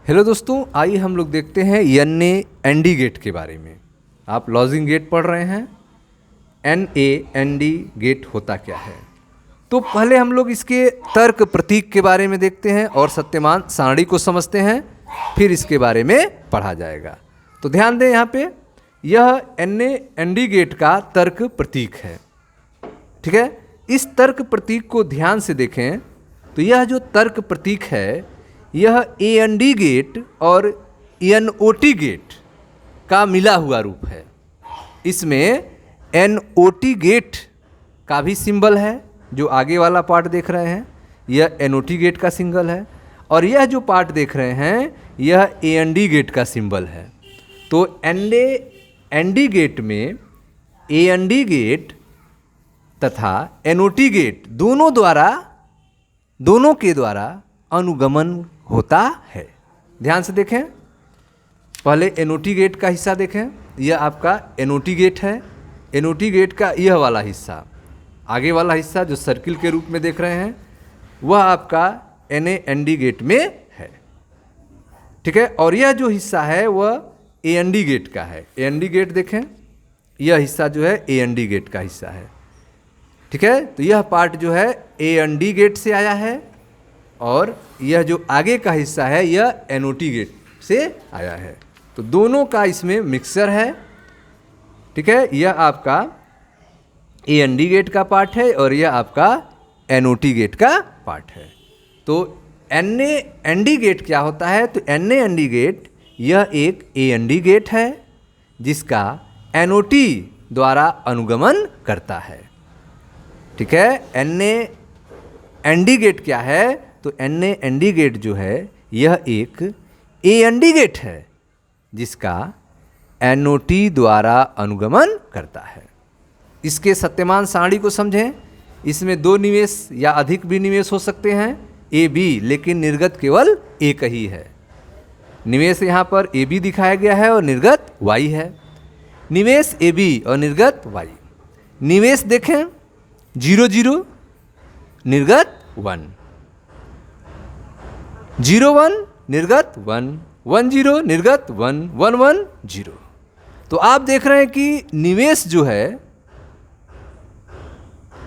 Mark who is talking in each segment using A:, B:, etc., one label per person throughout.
A: Hello दोस्तों, आइए हम लोग देखते हैं N A N D gate के बारे में। आप लॉजिंग गेट पढ़ रहे हैं। N A N D gate होता क्या है? तो पहले हम लोग इसके तर्क प्रतीक के बारे में देखते हैं और सत्यमान सारणी को समझते हैं, फिर इसके बारे में पढ़ा जाएगा। तो ध्यान दें, यहाँ पे यह N A N D gate का तर्क प्रतीक है। ठीक है, इस तर्क प्रतीक को ध्यान से देखें तो यह जो तर्क प्रतीक है यह ए एन डी गेट और एन ओ टी गेट का मिला हुआ रूप है। इसमें एन ओ टी गेट का भी सिंबल है, जो आगे वाला पार्ट देख रहे हैं यह एन ओ टी गेट का सिंबल है, और यह जो पार्ट देख रहे हैं यह ए एन डी गेट का सिंबल है। तो N A N D gate में ए एन डी गेट तथा एन ओ टी गेट दोनों के द्वारा अनुगमन होता है। ध्यान से देखें, पहले एन ओ टी गेट का हिस्सा देखें। यह आपका एन ओ टी गेट है। एन ओ टी गेट का यह वाला हिस्सा, आगे वाला हिस्सा जो सर्किल के रूप में देख रहे हैं, वह आपका N A N D gate में है। ठीक है, और यह जो हिस्सा है वह ए एन डी गेट का है। ए एन डी गेट देखें, यह हिस्सा जो है ए एन डी गेट का हिस्सा है। ठीक है, तो यह पार्ट जो है ए एन डी गेट से आया है, और यह जो आगे का हिस्सा है यह एन ओ टी गेट से आया है। तो दोनों का इसमें मिक्सचर है। ठीक है, यह आपका ए एन डी गेट का पार्ट है और यह आपका एन ओ टी गेट का पार्ट है। तो N A N D gate क्या होता है? तो N A N D gate यह एक ए एन डी गेट है जिसका एन ओ टी द्वारा अनुगमन करता है। ठीक है, N A N D gate क्या है? तो N A N D gate जो है यह एक ए एन डी गेट है जिसका एन ओ टी द्वारा अनुगमन करता है। इसके सत्यमान सारणी को समझें। इसमें दो निवेश या अधिक भी निवेश हो सकते हैं, ए बी, लेकिन निर्गत केवल एक ही है। निवेश यहाँ पर ए बी दिखाया गया है और निर्गत वाई है। निवेश ए बी और निर्गत वाई। निवेश देखें 0 0, निर्गत 1, 0 1, निर्गत 1, 1 0, निर्गत 1, 1 1 0। तो आप देख रहे हैं कि निवेश जो है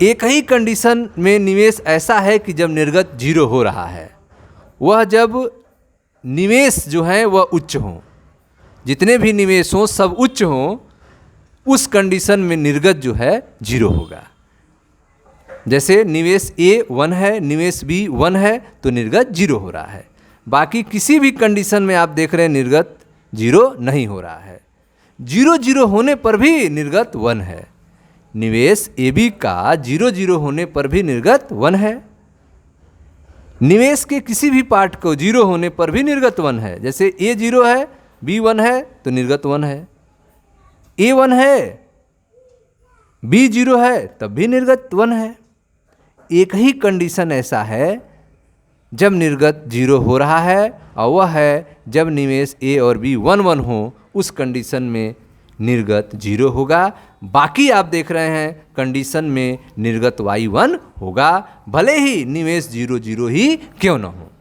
A: एक ही कंडीशन में निवेश ऐसा है कि जब निर्गत 0 हो रहा है, वह जब निवेश जो है वह उच्च हों, जितने भी निवेश हों सब उच्च हों, उस कंडीशन में निर्गत जो है 0 होगा। जैसे निवेश ए 1 है, निवेश बी 1 है, तो निर्गत 0 हो रहा है। बाकी किसी भी कंडीशन में आप देख रहे हैं निर्गत 0 नहीं हो रहा है। 0 0 होने पर भी निर्गत 1 है। निवेश ए बी का 0 0 होने पर भी निर्गत 1 है। निवेश के किसी भी पार्ट को 0 होने पर भी निर्गत 1 है। जैसे ए 0 है, बी 1 है, तो निर्गत 1 है। ए 1 है, बी 0 है, तब भी निर्गत 1 है। एक ही कंडीशन ऐसा है जब निर्गत 0 हो रहा है, और वह है जब निवेश ए और बी 1 1 हो, उस कंडीशन में निर्गत 0 होगा। बाकी आप देख रहे हैं कंडीशन में निर्गत वाई 1 होगा, भले ही निवेश 0 0 ही क्यों न हो।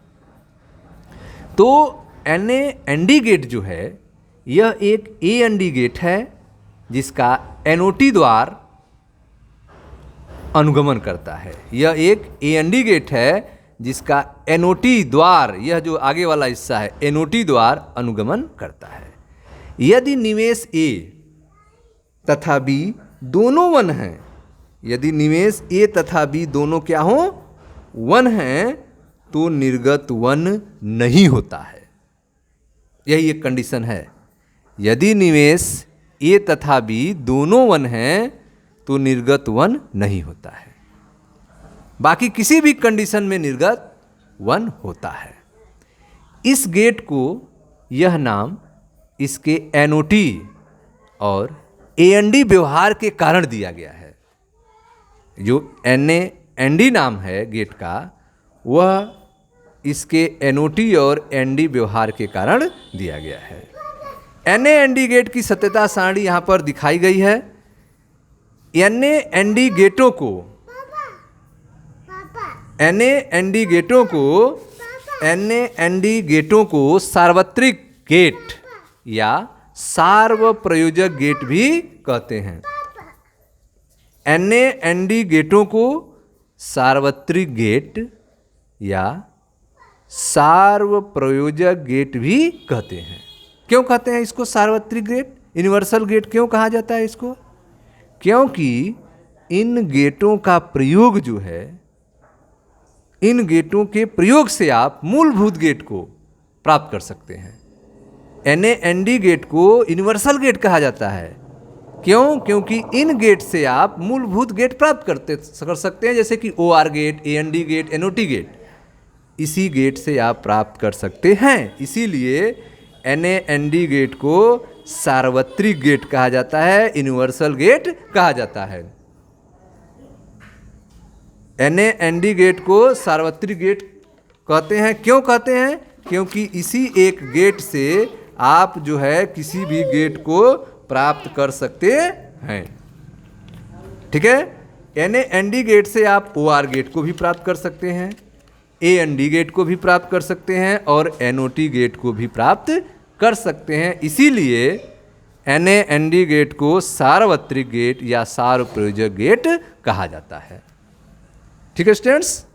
A: तो N A N D gate जो है यह एक ए एन डी गेट है जिसका एन ओ टी द्वार अनुगमन करता है। यह एक ए एन डी गेट है जिसका एन ओ टी द्वार, यह जो आगे वाला हिस्सा है, एन ओ टी द्वार अनुगमन करता है। यदि निवेश ए तथा बी दोनों 1 हैं, यदि निवेश ए तथा बी दोनों क्या हो 1 हैं, तो निर्गत 1 नहीं होता है। यही एक कंडीशन है। यदि निवेश ए तथा बी दोनों 1 हैं तो निर्गत 1 नहीं होता है। बाकी किसी भी कंडीशन में निर्गत 1 होता है। इस गेट को यह नाम इसके एन ओ टी और ए एन डी व्यवहार के कारण दिया गया है। जो एन ए एन डी नाम है गेट का, वह इसके एन ओ टी और एन डी व्यवहार के कारण दिया गया है। N A N D gate की सत्यता सारणी यहाँ पर दिखाई गई है। एन ए एन डी गेटों को NA-ND गेटों को सार्वत्रिक गेट या सार्वप्रयोजक गेट भी कहते हैं। NA-ND गेटों को सार्वत्रिक गेट या सार्वप्रयोजक गेट भी कहते हैं। क्यों कहते हैं इसको सार्वत्रिक गेट, यूनिवर्सल गेट क्यों कहा जाता है इसको? क्योंकि इन गेटों का प्रयोग जो है, इन गेटों के प्रयोग से आप मूलभूत गेट को प्राप्त कर सकते हैं। NA-ND गेट को यूनिवर्सल गेट कहा जाता है। क्यों? क्योंकि इन गेट से आप मूलभूत गेट प्राप्त कर सकते हैं, जैसे कि OR gate, AND gate, NOT gate, इसी गेट से आप प्राप्त कर सकते हैं। इसीलिए NA-ND गेट को सार्वत्रिक गेट कहा जाता है, यूनिवर्सल गेट कहा जाता है। NA-ND गेट को सार्वत्रिक गेट कहते हैं। क्यों कहते हैं? क्योंकि इसी एक गेट से आप जो है किसी भी गेट को प्राप्त कर सकते हैं। ठीक है, NA-ND गेट से आप OR गेट को भी प्राप्त कर सकते हैं, AND गेट को भी प्राप्त कर सकते हैं और NOT गेट को भी प्राप्त कर सकते हैं। इसीलिए NA-ND गेट को सार्वत्रिक गेट या सार्वप्रयोजक गेट कहा जाता है। ठीक है स्टूडेंट्स।